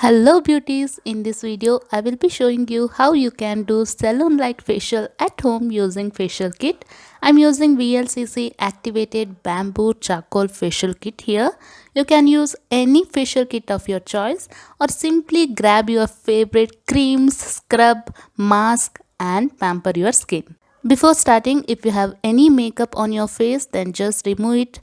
Hello beauties, in this video I will be showing you how you can do salon like facial at home using facial kit. I'm using VLCC activated bamboo charcoal facial kit here. You can use any facial kit of your choice or simply grab your favorite creams, scrub, mask and pamper your skin. Before starting, if you have any makeup on your face, then just remove it.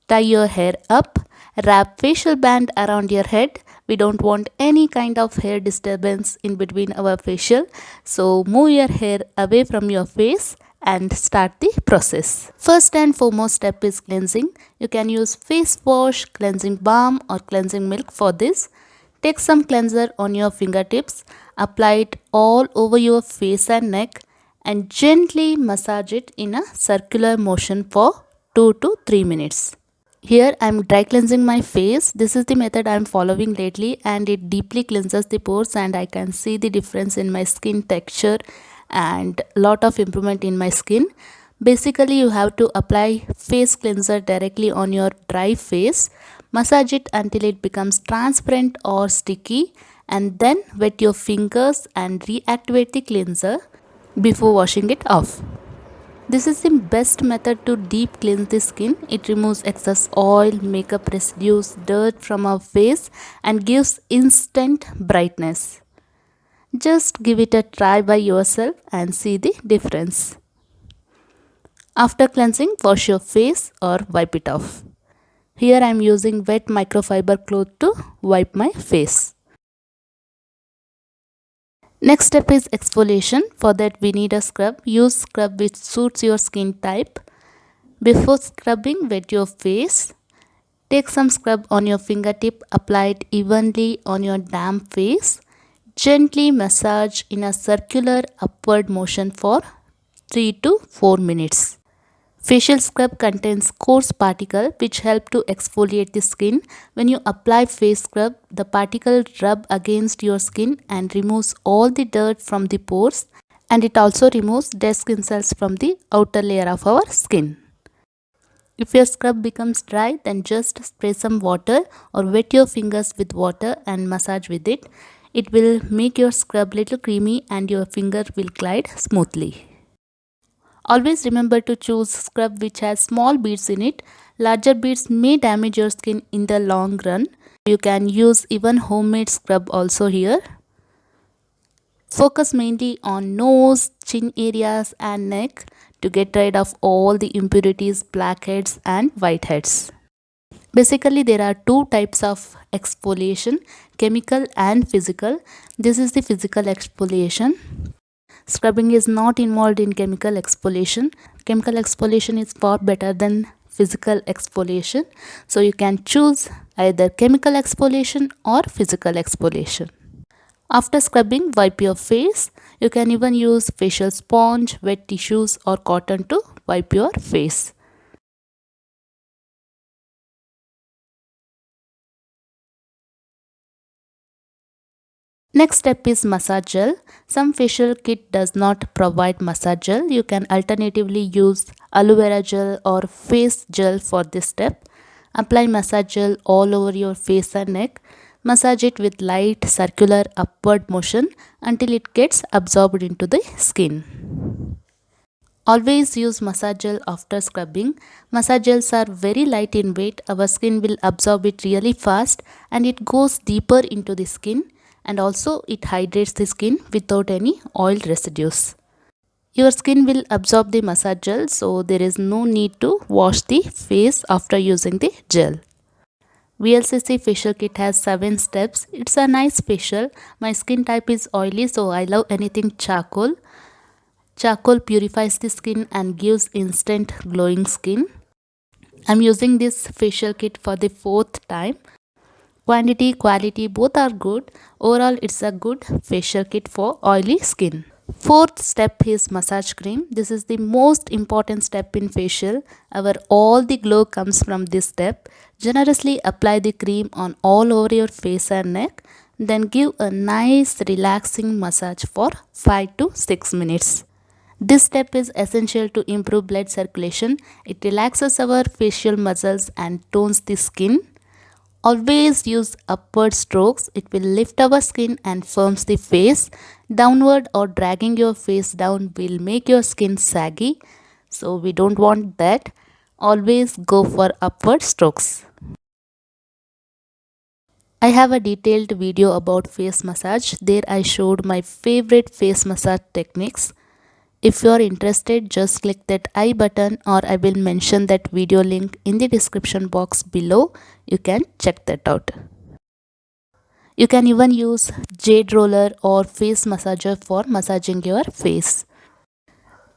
Tie your hair up, wrap facial band around your head. We don't want any kind of hair disturbance in between our facial. So move your hair away from your face and start the process. First and foremost step is cleansing. You can use face wash, cleansing balm or cleansing milk for this. Take some cleanser on your fingertips, apply it all over your face and neck and gently massage it in a circular motion for 2 to 3 minutes. Here I am dry cleansing my face. This is the method I am following lately and it deeply cleanses the pores and I can see the difference in my skin texture and lot of improvement in my skin. Basically you have to apply face cleanser directly on your dry face. Massage it until it becomes transparent or sticky and then wet your fingers and reactivate the cleanser before washing it off. This is the best method to deep cleanse the skin. It removes excess oil, makeup residues, dirt from our face and gives instant brightness. Just give it a try by yourself and see the difference. After cleansing, wash your face or wipe it off. Here I am using wet microfiber cloth to wipe my face. Next step is exfoliation. For that we need a scrub. Use scrub which suits your skin type. Before scrubbing, wet your face. Take some scrub on your fingertip, apply it evenly on your damp face. Gently massage in a circular upward motion for 3 to 4 minutes. Facial scrub contains coarse particles which help to exfoliate the skin. When you apply face scrub, the particles rub against your skin and removes all the dirt from the pores, and it also removes dead skin cells from the outer layer of our skin. If your scrub becomes dry, then just spray some water or wet your fingers with water and massage with it. It will make your scrub little creamy and your finger will glide smoothly. Always remember to choose scrub which has small beads in it. Larger beads may damage your skin in the long run. You can use even homemade scrub also here. Focus mainly on nose, chin areas and neck to get rid of all the impurities, blackheads and whiteheads. Basically there are two types of exfoliation, chemical and physical. This is the physical exfoliation. Scrubbing is not involved in chemical exfoliation. Chemical exfoliation is far better than physical exfoliation. So you can choose either chemical exfoliation or physical exfoliation. After scrubbing, wipe your face. You can even use facial sponge, wet tissues or cotton to wipe your face. Next step is massage gel. Some facial kit does not provide massage gel. You can alternatively use aloe vera gel or face gel for this step. Apply massage gel all over your face and neck. Massage it with light circular upward motion until it gets absorbed into the skin. Always use massage gel after scrubbing. Massage gels are very light in weight. Our skin will absorb it really fast and it goes deeper into the skin. And also it hydrates the skin without any oil residues. Your skin will absorb the massage gel, so there is no need to wash the face after using the gel. VLCC facial kit has 7 steps. It's a nice facial. My skin type is oily, so I love anything charcoal. Charcoal purifies the skin and gives instant glowing skin. I'm using this facial kit for the 4th time. Quantity, quality both are good. Overall it's a good facial kit for oily skin. 4th step is massage cream. This is the most important step in facial. All the glow comes from this step. Generously apply the cream on all over your face and neck. Then give a nice relaxing massage for 5 to 6 minutes. This step is essential to improve blood circulation. It relaxes our facial muscles and tones the skin. Always use upward strokes. It will lift our skin and firms the face. Downward or dragging your face down will make your skin saggy. So we don't want that. Always go for upward strokes. I have a detailed video about face massage. There I showed my favorite face massage techniques. If you are interested, just click that I button or I will mention that video link in the description box below. You can check that out. You can even use jade roller or face massager for massaging your face.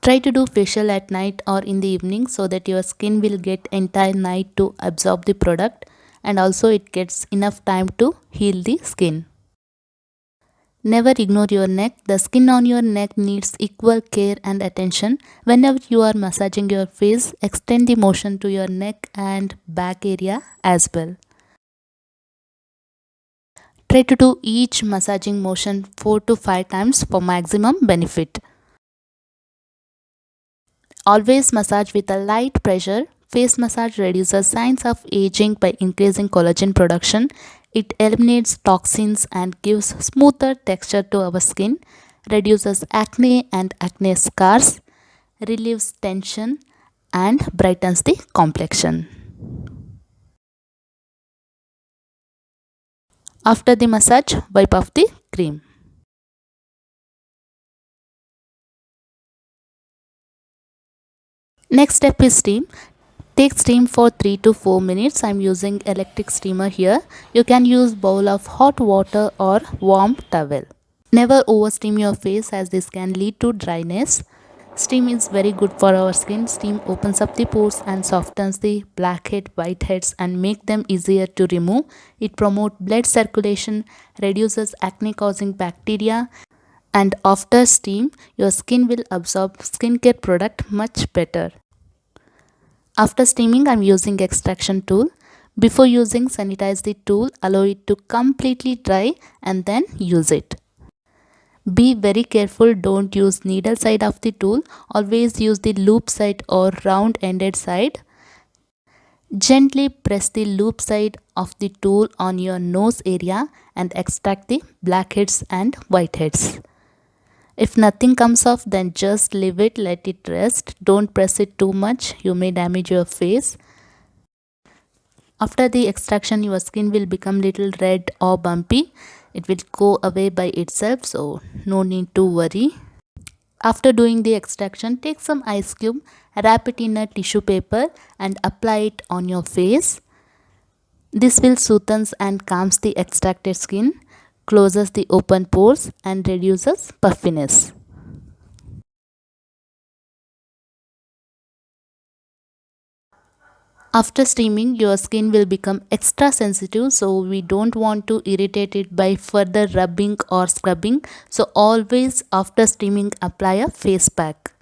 Try to do facial at night or in the evening so that your skin will get entire night to absorb the product, and also it gets enough time to heal the skin. Never ignore your neck. The skin on your neck needs equal care and attention. Whenever you are massaging your face, extend the motion to your neck and back area as well. Try to do each massaging motion 4 to 5 times for maximum benefit. Always massage with a light pressure. Face massage reduces signs of aging by increasing collagen production. It eliminates toxins and gives smoother texture to our skin, reduces acne and acne scars, relieves tension, and brightens the complexion. After the massage, wipe off the cream. Next step is steam. Take steam for 3 to 4 minutes. I'm using electric steamer here. You can use bowl of hot water or warm towel. Never over steam your face as this can lead to dryness. Steam is very good for our skin. Steam opens up the pores and softens the blackhead, whiteheads and make them easier to remove. It promotes blood circulation, reduces acne causing bacteria, and after steam your skin will absorb skincare product much better. After steaming, I'm using extraction tool. Before using, sanitize the tool, allow it to completely dry and then use it. Be very careful, don't use needle side of the tool. Always use the loop side or round ended side. Gently press the loop side of the tool on your nose area and extract the blackheads and whiteheads. If nothing comes off, then just leave it, let it rest. Don't press it too much, you may damage your face. After the extraction, your skin will become little red or bumpy. It will go away by itself, so no need to worry. After doing the extraction, take some ice cube, wrap it in a tissue paper and apply it on your face. This will soothes and calms the extracted skin, closes the open pores and reduces puffiness. After steaming, your skin will become extra sensitive, so we don't want to irritate it by further rubbing or scrubbing. So always after steaming, apply a face pack.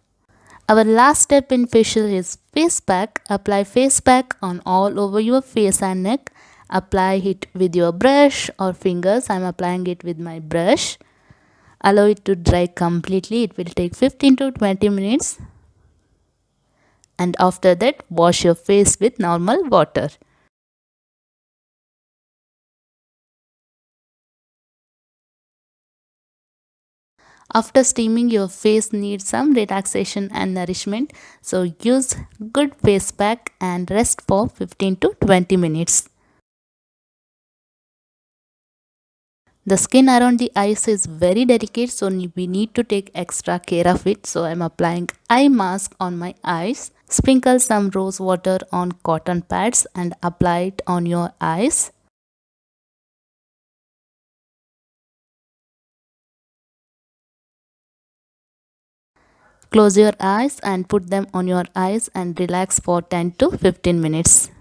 Our last step in facial is face pack. Apply face pack on all over your face and neck. Apply it with your brush or fingers. I'm applying it with my brush. Allow it to dry completely. It will take 15 to 20 minutes. And after that, wash your face with normal water. After steaming, your face needs some relaxation and nourishment. So use good face pack and rest for 15 to 20 minutes. The skin around the eyes is very delicate, so we need to take extra care of it. So I'm applying eye mask on my eyes. Sprinkle some rose water on cotton pads and apply it on your eyes. Close your eyes and put them on your eyes and relax for 10 to 15 minutes.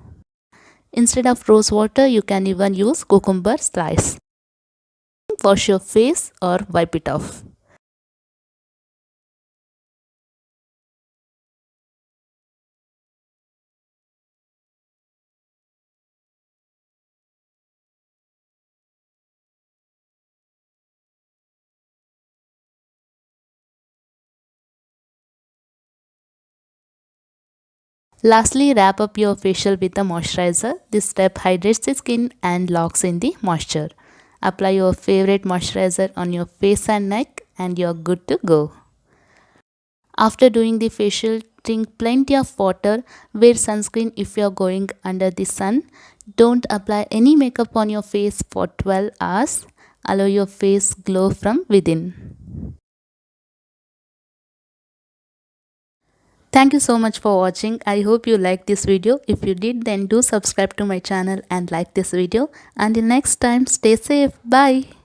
Instead of rose water, you can even use cucumber slice. Wash your face or wipe it off. Lastly, wrap up your facial with a moisturizer. This step hydrates the skin and locks in the moisture. Apply your favorite moisturizer on your face and neck and you're good to go. After doing the facial, drink plenty of water. Wear sunscreen if you're going under the sun. Don't apply any makeup on your face for 12 hours. Allow your face glow from within. Thank you so much for watching. I hope you liked this video. If you did, then do subscribe to my channel and like this video. Until next time, stay safe. Bye.